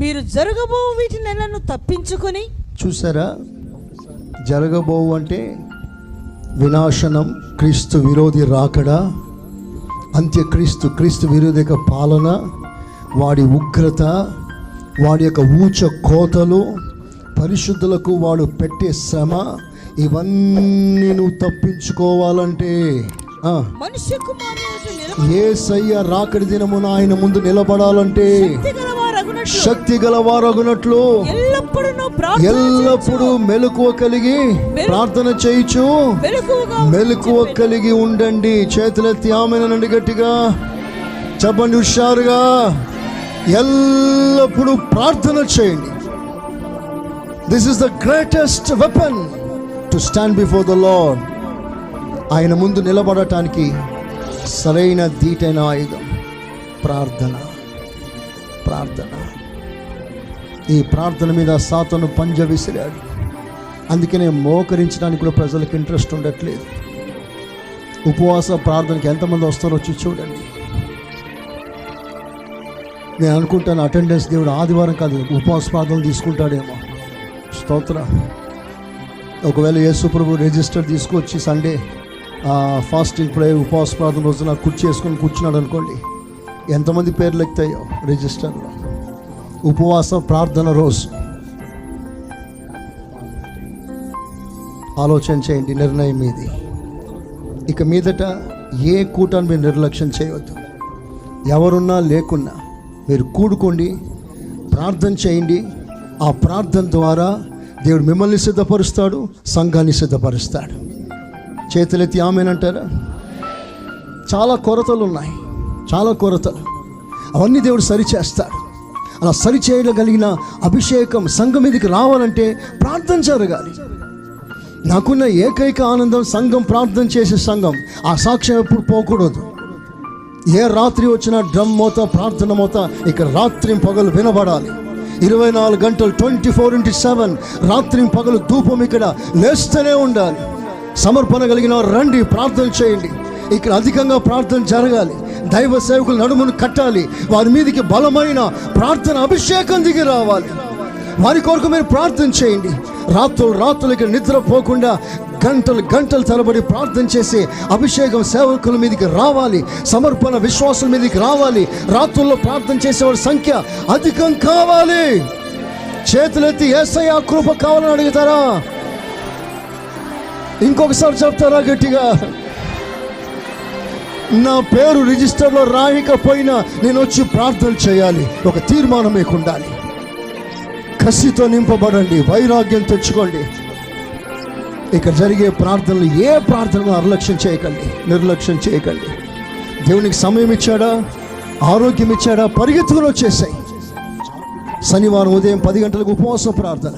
మీరు జరగబో వీటి నెలను తప్పించుకొని. చూసారా, జరగబోవు అంటే వినాశనం, క్రీస్తు విరోధి రాకడా, అంత్యక్రీస్తు, క్రీస్తు విరోధిక పాలన, వాడి ఉగ్రత, వాడి యొక్క ఊచ కోతలు, పరిశుద్ధులకు వాడు పెట్టే శ్రమ, ఇవన్నీ నువ్వు తప్పించుకోవాలంటే యేసయ్య రాకడి దినమున ఆయన ముందు నిలబడాలంటే శక్తి గలవారగునట్లు ఎల్లప్పుడూ మెలకువ కలిగి ప్రార్థన చేయుచు మెలకువ కలిగి ఉండండి. చేతులెత్తి ఆమెనండి గట్టిగా చెప్పండి, హుషారుగా. ఎల్లప్పుడూ ప్రార్థన చేయండి. This is the greatest weapon to stand before the lord. ఆయన ముందు నిలబడటానికి సరైన దీటైన ఆయుధం ప్రార్థన. ప్రార్థన. ఈ ప్రార్థన మీద సాతాను పంజ విసిరాడు. అందుకనే మోకరించడానికి కూడా ప్రజలకు ఇంట్రెస్ట్ ఉండట్లేదు. ఉపవాస ప్రార్థనకి ఎంతమంది వస్తారో వచ్చి చూడండి. నేను అనుకుంటాను అటెండెన్స్ దేవుడు ఆదివారం కాదు ఉపవాస ప్రార్థనలు తీసుకుంటాడేమో. స్తోత్రం. ఒకవేళ యేసు ప్రభు రిజిస్టర్ తీసుకొచ్చి సండే ఫాస్టింగ్ ప్రేయర్ ఉపవాస ప్రార్థన రోజున కుర్చీ వేసుకొని కూర్చున్నాడు అనుకోండి, ఎంతమంది పేర్లు ఎక్కుతాయో రిజిస్టర్లో. ఉపవాస ప్రార్థన రోజు ఆలోచన చేయండి, నిర్ణయం మీది. ఇక మీదట ఏ కూటాన్ని మీరు నిర్లక్ష్యం చేయవద్దు. ఎవరున్నా లేకున్నా మీరు కూడుకోండి, ప్రార్థన చేయండి. ఆ ప్రార్థన ద్వారా దేవుడు మిమ్మల్ని సిద్ధపరుస్తాడు, సంఘాన్ని సిద్ధపరుస్తాడు. చేతులెత్తి ఆమెనంటారా? చాలా కొరతలు ఉన్నాయి, చాలా కొరతలు. అవన్నీ దేవుడు సరిచేస్తాడు. అలా సరిచేయగలిగిన అభిషేకం సంఘం మీదకి రావాలంటే ప్రార్థన జరగాలి. నాకున్న ఏకైక ఆనందం సంఘం ప్రార్థన చేసే సంఘం. ఆ సాక్ష్యం ఎప్పుడు పోకూడదు. ఏ రాత్రి వచ్చినా డ్రమ్ మోత, ప్రార్థన మోత ఇక్కడ రాత్రి పగలు వినబడాలి. 24 గంటలు 24/7 రాత్రి పగలు ధూపం ఇక్కడ లేస్తూనే ఉండాలి. సమర్పణ కలిగిన రండి, ప్రార్థన చేయండి. ఇక్కడ అధికంగా ప్రార్థన జరగాలి. దైవ సేవకులు నడుమును కట్టాలి. వారి మీదకి బలమైన ప్రార్థన అభిషేకం దిగి రావాలి. వారి కొరకు మీరు ప్రార్థన చేయండి. రాత్రులు ఇక్కడ నిద్రపోకుండా గంటలు తరబడి ప్రార్థన చేసే అభిషేకం సేవకుల మీదకి రావాలి. సమర్పణ విశ్వాసం మీదకి రావాలి. రాత్రుల్లో ప్రార్థన చేసేవారి సంఖ్య అధికం కావాలి. చేతులెత్తి యేసయ్య కృప కావాలని అడుగుతారా? ఇంకొకసారి చెప్తారా గట్టిగా? నా పేరు రిజిస్టర్లో రాయకపోయినా నేను వచ్చి ప్రార్థన చేయాలి. ఒక తీర్మానం మీకు ఉండాలి. కసితో నింపబడండి, వైరాగ్యం తెచ్చుకోండి. ఇక్కడ జరిగే ప్రార్థనలు ఏ ప్రార్థనను నిర్లక్ష్యం చేయకండి. దేవునికి సమయం ఇచ్చాడా, ఆరోగ్యం ఇచ్చాడా, పరిగెత్తుకుని వచ్చేసాయి. శనివారం ఉదయం 10 గంటలకు ఉపవాస ప్రార్థన,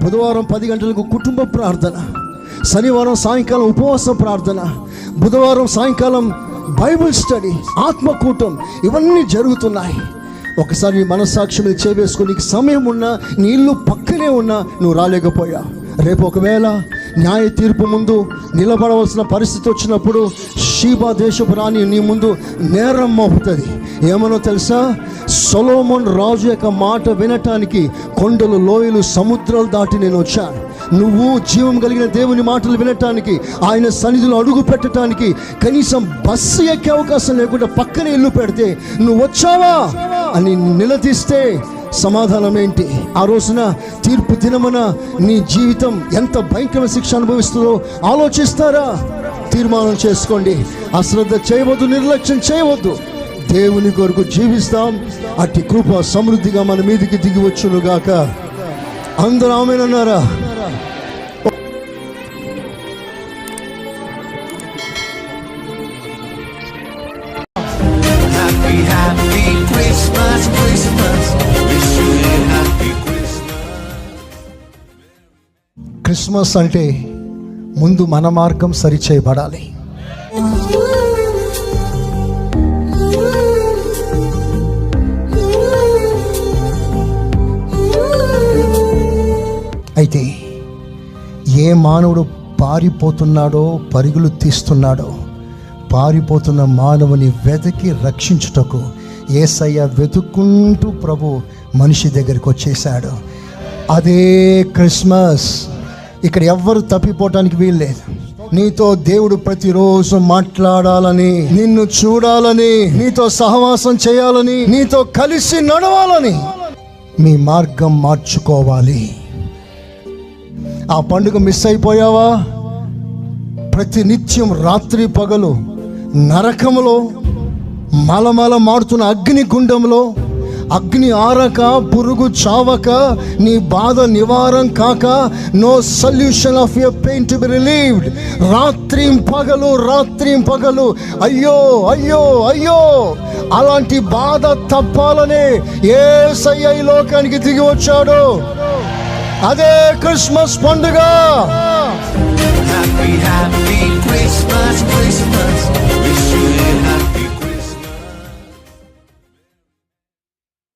బుధవారం 10 గంటలకు కుటుంబ ప్రార్థన, శనివారం సాయంకాలం ఉపవాస ప్రార్థన, బుధవారం సాయంకాలం బైబిల్ స్టడీ, ఆత్మకూటం, ఇవన్నీ జరుగుతున్నాయి. ఒకసారి నీ మనస్సాక్షి మీద చేవేసుకుని నీకు సమయం ఉన్నా, నీ ఇల్లు పక్కనే ఉన్నా నువ్వు రాలేకపోయా. రేపు ఒకవేళ న్యాయ తీర్పు ముందు నిలబడవలసిన పరిస్థితి వచ్చినప్పుడు షీబా దేశపు రాణి నీ ముందు నేరం మోపుతుంది. ఏమనో తెలుసా? సొలొమోన్ రాజు యొక్క మాట వినటానికి కొండలు, లోయలు, సముద్రాలు దాటి నేను వచ్చాను. నువ్వు జీవం కలిగిన దేవుని మాటలు వినటానికి, ఆయన సన్నిధిలో అడుగు పెట్టడానికి కనీసం బస్సు ఎక్కే అవకాశం లేకుండా పక్కనే ఇల్లు పెడితే నువ్వు వచ్చావా అని నిలదీస్తే సమాధానం ఏంటి? ఆ రోజున తీర్పు దినమున నీ జీవితం ఎంత భయంకర శిక్ష అనుభవిస్తుందో ఆలోచిస్తారా? తీర్మానం చేసుకోండి. అశ్రద్ధ చేయవద్దు, నిర్లక్ష్యం చేయవద్దు. దేవుని కొరకు జీవిస్తాం. అట్టి కృప సమృద్ధిగా మన మీదికి దిగి వచ్చునుగాక. అందరూ ఆమేనన్నారా? క్రిస్మస్ అంటే ముందు మన మార్గం సరిచేయబడాలి. అయితే ఏ మానవుడు పారిపోతున్నాడో, పరుగులు తీస్తున్నాడో, పారిపోతున్న మానవుని వెతికి రక్షించుటకు యేసయ్య వెతుక్కుంటూ ప్రభు మనిషి దగ్గరికి వచ్చేసాడు. అదే క్రిస్మస్. ఇక్కడ ఎవ్వరు తప్పిపోవటానికి వీల్లేదు. నీతో దేవుడు ప్రతిరోజు మాట్లాడాలని, నిన్ను చూడాలని, నీతో సహవాసం చేయాలని, నీతో కలిసి నడవాలని, మీ మార్గం మార్చుకోవాలి. ఆ పండుగ మిస్ అయిపోయావా? ప్రతి నిత్యం రాత్రి పగలు నరకములో మలమల మాడుతున్న అగ్ని గుండంలో, అగ్ని ఆరక, పురుగు చావక, నీ బాధ నివారణ కాక, no solution of your pain to be relieved. రాత్రి పగలు అయ్యో అయ్యో అయ్యో, అలాంటి బాధ తప్పాలనే యేసయ్య ఈ లోకానికి దిగి వచ్చాడు. అదే క్రిస్మస్ పండుగ.